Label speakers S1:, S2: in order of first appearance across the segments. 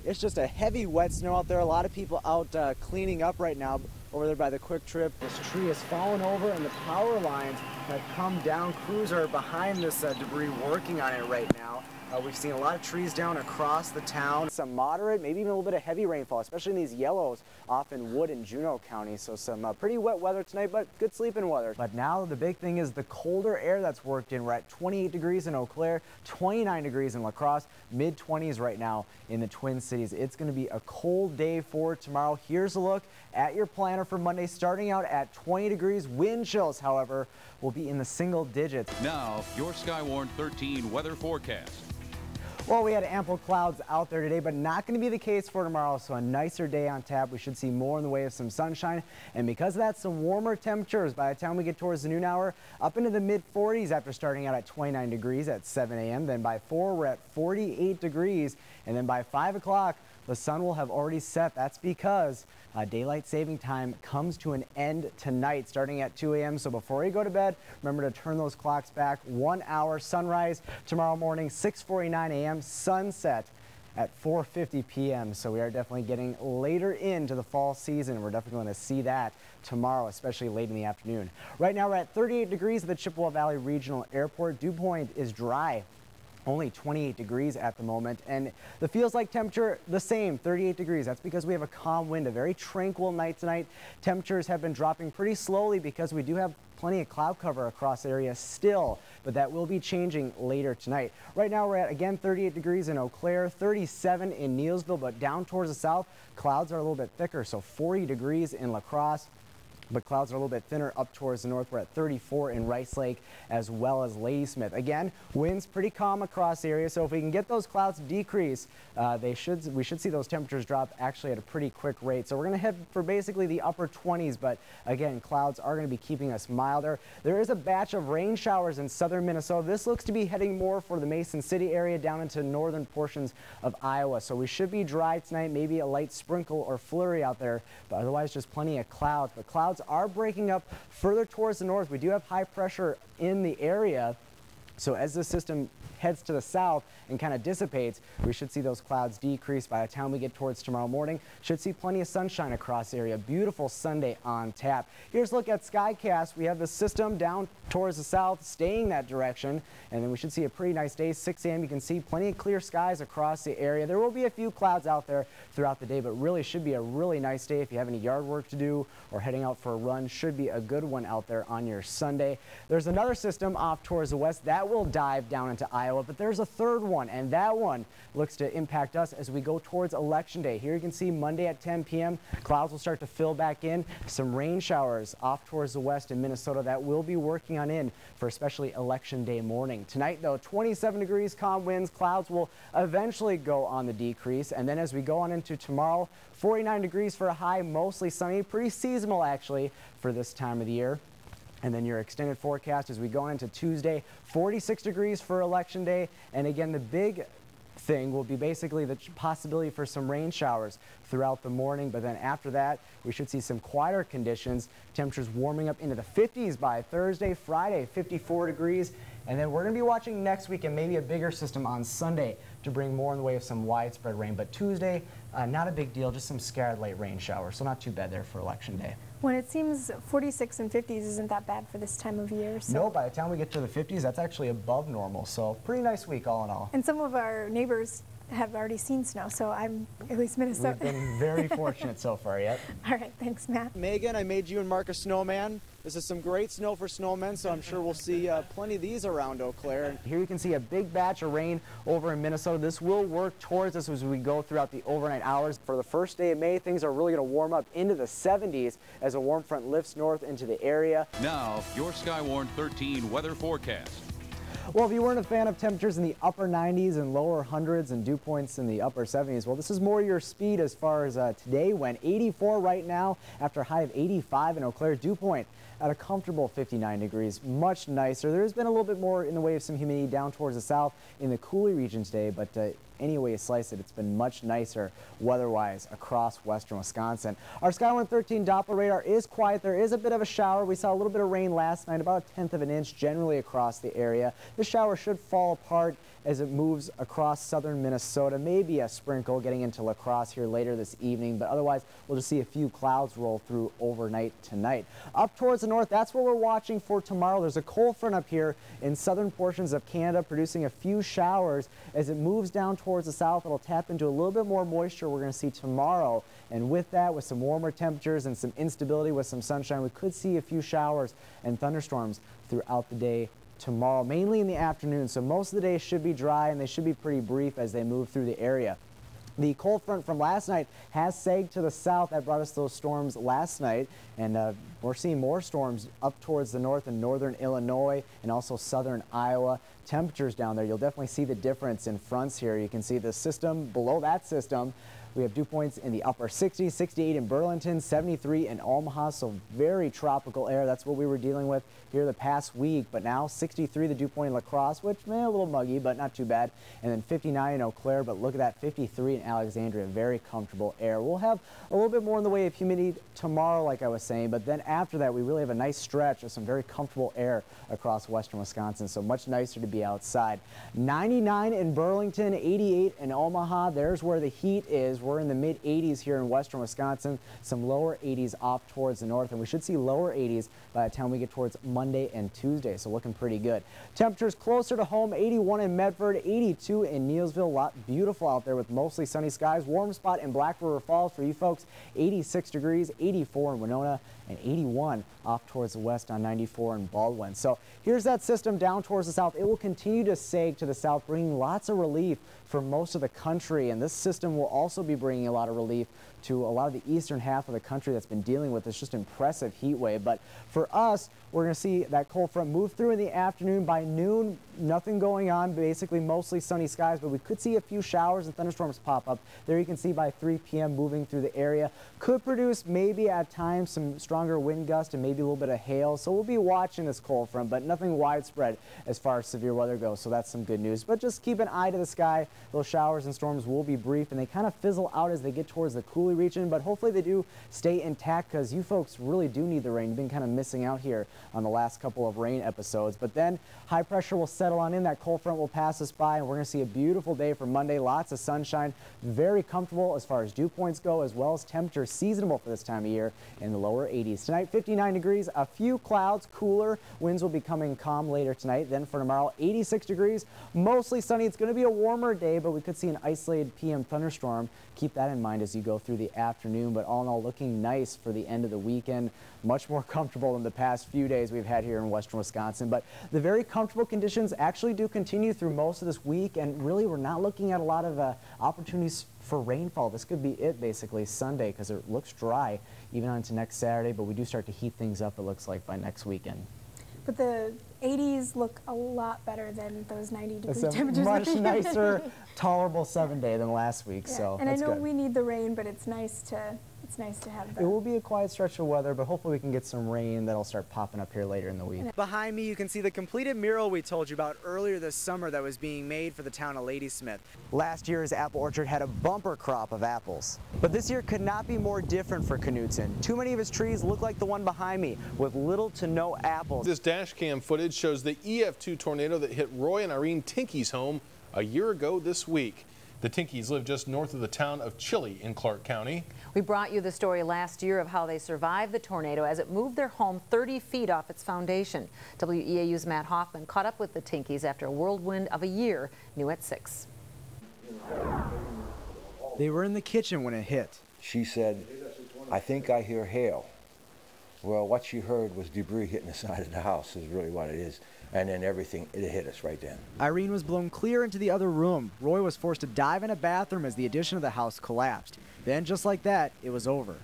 S1: It's just a heavy wet snow out there. A lot of people out cleaning up right now over there by the Quick Trip. This tree has fallen over and the power lines have come down. Crews are behind this debris working on it right now. We've seen a lot of trees down across the town. Some moderate, maybe even a little bit of heavy rainfall, especially in these yellows off in Wood and Juneau County. So some pretty wet weather tonight, but good sleeping weather. But now the big thing is the colder air that's worked in. We're at 28 degrees in Eau Claire, 29 degrees in La Crosse, mid-20s right now in the Twin Cities. It's going to be a cold day for tomorrow. Here's a look at your planner for Monday, starting out at 20 degrees. Wind chills, however, will be in the single digits.
S2: Now, your Skywarn 13 weather forecast.
S1: Well, we had ample clouds out there today, but not going to be the case for tomorrow. So a nicer day on tap. We should see more in the way of some sunshine. And because of that, some warmer temperatures by the time we get towards the noon hour, up into the mid-40s after starting out at 29 degrees at 7 a.m. Then by 4, we're at 48 degrees. And then by 5 o'clock, the sun will have already set. That's because daylight saving time comes to an end tonight starting at 2 a.m. So before you go to bed, remember to turn those clocks back 1 hour. Sunrise tomorrow morning, 6:49 a.m. Sunset at 4:50 p.m. So we are definitely getting later into the fall season. We're definitely going to see that tomorrow, especially late in the afternoon. Right now we're at 38 degrees at the Chippewa Valley Regional Airport. Dew point is dry. Only 28 degrees at the moment, and the feels like temperature the same, 38 degrees. That's because we have a calm wind, a very tranquil night tonight. Temperatures have been dropping pretty slowly because we do have plenty of cloud cover across the area still, but that will be changing later tonight. Right now we're at, again, 38 degrees in Eau Claire, 37 in Neillsville, but down towards the south, clouds are a little bit thicker, so 40 degrees in La Crosse. But clouds are a little bit thinner up towards the north. We're at 34 in Rice Lake as well as Ladysmith. Again, winds pretty calm across the area, so if we can get those clouds to decrease, we should see those temperatures drop actually at a pretty quick rate. So we're going to head for basically the upper 20s, but again, clouds are going to be keeping us milder. There is a batch of rain showers in southern Minnesota. This looks to be heading more for the Mason City area down into northern portions of Iowa. So we should be dry tonight, maybe a light sprinkle or flurry out there, but otherwise just plenty of clouds. But clouds are breaking up further towards the north. We do have high pressure in the area, so as the system heads to the south and kind of dissipates, we should see those clouds decrease by the time we get towards tomorrow morning. Should see plenty of sunshine across the area. Beautiful Sunday on tap. Here's a look at Skycast. We have the system down towards the south staying that direction, and then we should see a pretty nice day. 6 a.m. you can see plenty of clear skies across the area. There will be a few clouds out there throughout the day, but really should be a really nice day if you have any yard work to do or heading out for a run. Should be a good one out there on your Sunday. There's another system off towards the west that will dive down into Iowa, but there's a third one, and that one looks to impact us as we go towards Election Day. Here you can see Monday at 10 p.m. clouds will start to fill back in. Some rain showers off towards the west in Minnesota that will be working on in for especially Election Day morning. Tonight, though, 27 degrees, calm winds. Clouds will eventually go on the decrease, and then as we go on into tomorrow, 49 degrees for a high, mostly sunny, pretty seasonal actually for this time of the year. And then your extended forecast as we go into Tuesday, 46 degrees for Election Day. And again, the big thing will be basically the possibility for some rain showers throughout the morning. But then after that, we should see some quieter conditions. Temperatures warming up into the 50s by Thursday, Friday, 54 degrees. And then we're going to be watching next week and maybe a bigger system on Sunday to bring more in the way of some widespread rain. But Tuesday, not a big deal, just some scattered light rain showers. So not too bad there for Election Day.
S3: When it seems 46 and 50s isn't that bad for this time of year. So.
S1: No, by the time we get to the 50s, that's actually above normal. So pretty nice week all in all.
S3: And some of our neighbors have already seen snow, so I'm at least Minnesota.
S1: We've been very fortunate so far yet.
S3: All right, thanks, Matt.
S1: Megan, I made you and Mark a snowman. This is some great snow for snowmen, so I'm sure we'll see plenty of these around Eau Claire. Here you can see a big batch of rain over in Minnesota. This will work towards us as we go throughout the overnight hours. For the first day of May, things are really going to warm up into the 70s as a warm front lifts north into the area.
S2: Now, your Skywarn 13 weather forecast.
S1: Well, if you weren't a fan of temperatures in the upper 90s and lower hundreds and dew points in the upper 70s, well, this is more your speed as far as today went. 84 right now after a high of 85 in Eau Claire. Dew point at a comfortable 59 degrees. Much nicer. There's been a little bit more in the way of some humidity down towards the south in the Coulee region today, but any way you slice it, it's been much nicer weather-wise across western Wisconsin. Our Skywarn 13 Doppler radar is quiet. There is a bit of a shower. We saw a little bit of rain last night, about 1/10 of an inch generally across the area. The shower should fall apart as it moves across southern Minnesota. Maybe a sprinkle getting into La Crosse here later this evening, but otherwise we'll just see a few clouds roll through overnight tonight. Up towards the north, that's what we're watching for tomorrow. There's a cold front up here in southern portions of Canada producing a few showers. As it moves down towards the south, it'll tap into a little bit more moisture we're going to see tomorrow. And with that, with some warmer temperatures and some instability with some sunshine, we could see a few showers and thunderstorms throughout the day tomorrow, mainly in the afternoon. So most of the day should be dry and they should be pretty brief as they move through the area. The cold front from last night has sagged to the south. That brought us those storms last night, and we're seeing more storms up towards the north in northern Illinois and also southern Iowa. Temperatures down there, you'll definitely see the difference in fronts here. You can see the system below that system. We have dew points in the upper 60s, 68 in Burlington, 73 in Omaha, so very tropical air. That's what we were dealing with here the past week, but now 63 the dew point in La Crosse, which may a little muggy, but not too bad, and then 59 in Eau Claire, but look at that, 53 in Alexandria, very comfortable air. We'll have a little bit more in the way of humidity tomorrow, like I was saying, but then after that, we really have a nice stretch of some very comfortable air across western Wisconsin, so much nicer to be outside. 99 in Burlington, 88 in Omaha. There's where the heat is. We're in the mid 80s here in western Wisconsin, some lower 80s off towards the north, and we should see lower 80s by the time we get towards Monday and Tuesday, so looking pretty good. Temperatures closer to home, 81 in Medford, 82 in Neillsville. Lot beautiful out there with mostly sunny skies. Warm spot in Black River Falls for you folks, 86 degrees, 84 in Winona, and 81 off towards the west on 94 in Baldwin. So here's that system down towards the south. It will continue to sag to the south, bringing lots of relief for most of the country, and this system will also be bringing a lot of relief to a lot of the eastern half of the country that's been dealing with this just impressive heat wave. But for us, we're going to see that cold front move through in the afternoon. By noon, nothing going on, basically mostly sunny skies, but we could see a few showers and thunderstorms pop up. There you can see by 3 p.m. moving through the area. Could produce maybe at times some stronger wind gusts and maybe a little bit of hail. So we'll be watching this cold front, but nothing widespread as far as severe weather goes. So that's some good news. But just keep an eye to the sky. Those showers and storms will be brief, and they kind of fizzle out as they get towards the Cooley region, but hopefully they do stay intact because you folks really do need the rain. You've been kind of missing out here on the last couple of rain episodes. But then high pressure will settle on in. That cold front will pass us by, and we're going to see a beautiful day for Monday. Lots of sunshine, very comfortable as far as dew points go, as well as temperatures seasonable for this time of year in the lower 80s. Tonight, 59 degrees, a few clouds, cooler. Winds will be coming calm later tonight. Then for tomorrow, 86 degrees, mostly sunny. It's going to be a warmer day, but we could see an isolated PM thunderstorm. Keep that in mind as you go through the afternoon, but all in all, looking nice for the end of the weekend. Much more comfortable than the past few days we've had here in western Wisconsin, but the very comfortable conditions actually do continue through most of this week, and really we're not looking at a lot of opportunities for rainfall. This could be it basically Sunday because it looks dry even on to next Saturday, but we do start to heat things up, it looks like, by next weekend.
S3: But the 80s look a lot better than those 90-degree
S1: it's
S3: temperatures.
S1: a much nicer, tolerable 7-day than last week,
S3: Yeah.
S1: so
S3: and I
S1: that's
S3: know
S1: good.
S3: we need the rain, but it's nice to have that.
S1: It will be a quiet stretch of weather, but hopefully we can get some rain that'll start popping up here later in the week. Behind me, you can see the completed mural we told you about earlier this summer that was being made for the town of Ladysmith. Last year's apple orchard had a bumper crop of apples, but this year could not be more different for Knutson. Too many of his trees look like the one behind me, with little to no apples.
S4: This dash cam footage shows the EF2 tornado that hit Roy and Irene Tinkey's home a year ago this week. The Tinkeys live just north of the town of Chile in Clark County.
S5: We brought you the story last year of how they survived the tornado as it moved their home 30 feet off its foundation. WEAU's Matt Hoffman caught up with the Tinkeys after a whirlwind of a year, new at 6.
S1: They were in the kitchen when it hit.
S6: She said, "I think I hear hail." Well, what she heard was debris hitting the side of the house is really what it is. And then everything, it hit us right then.
S1: Irene was blown clear into the other room. Roy was forced to dive in a bathroom as the addition of the house collapsed. Then, just like that, it was over.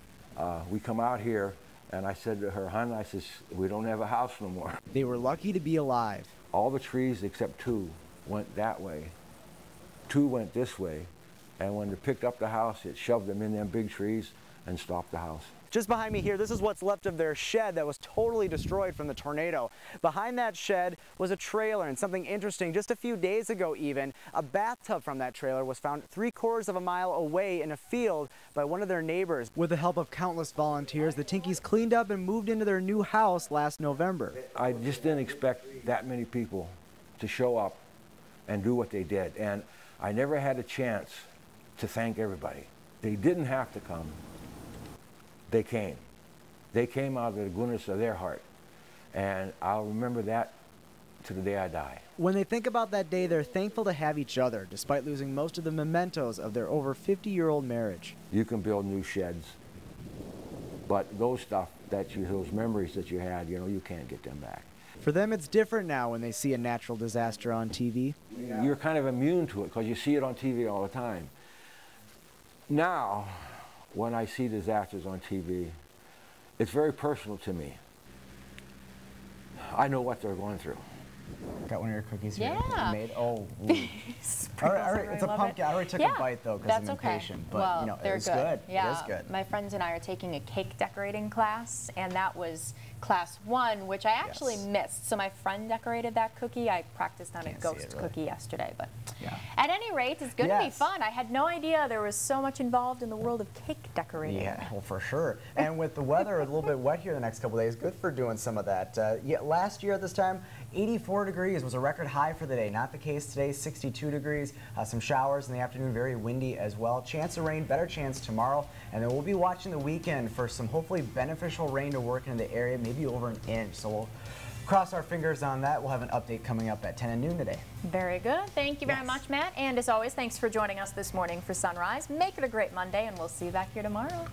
S6: We come out here, and I said to her, "Hon," I says, "we don't have a house no more."
S1: They were lucky to be alive.
S6: All the trees except 2 went that way. 2 went this way. And when they picked up the house, it shoved them in them big trees and stopped the house.
S1: Just behind me here, this is what's left of their shed that was totally destroyed from the tornado. Behind that shed was a trailer, and something interesting, just a few days ago even, a bathtub from that trailer was found 3/4 of a mile away in a field by one of their neighbors. With the help of countless volunteers, the Tinkeys cleaned up and moved into their new house last November.
S6: I just didn't expect that many people to show up and do what they did. And I never had a chance to thank everybody. They didn't have to come. They came. They came out of the goodness of their heart. And I'll remember that to the day I die.
S1: When they think about that day, they're thankful to have each other, despite losing most of the mementos of their over 50-year-old marriage.
S6: You can build new sheds, but those memories that you had, you can't get them back.
S1: For them, it's different now when they see a natural disaster on TV.
S6: You're kind of immune to it because you see it on TV all the time. Now, when I see disasters on TV, it's very personal to me. I know what they're going through.
S1: Got one of your cookies here.
S7: Yeah.
S1: You made. Oh. All right, it's a pumpkin. I already took a bite though because I'm impatient. But
S7: well,
S1: it was good.
S7: Yeah.
S1: It is good.
S7: My friends and I are taking a cake decorating class, and that was class 1, which I actually missed. So my friend decorated that cookie. I practiced on a ghost cookie yesterday, but at any rate, it's going to be fun. I had no idea there was so much involved in the world of cake decorating.
S1: Yeah, well, for sure. And with the weather a little bit wet here the next couple days, good for doing some of that. Last year at this time, 84 degrees was a record high for the day. Not the case today, 62 degrees. Some showers in the afternoon, very windy as well. Chance of rain, better chance tomorrow. And then we'll be watching the weekend for some hopefully beneficial rain to work into the area, maybe over an inch. So we'll cross our fingers on that. We'll have an update coming up at 10 and noon today.
S7: Very good. Thank you very much, Matt. And as always, thanks for joining us this morning for Sunrise. Make it a great Monday, and we'll see you back here tomorrow.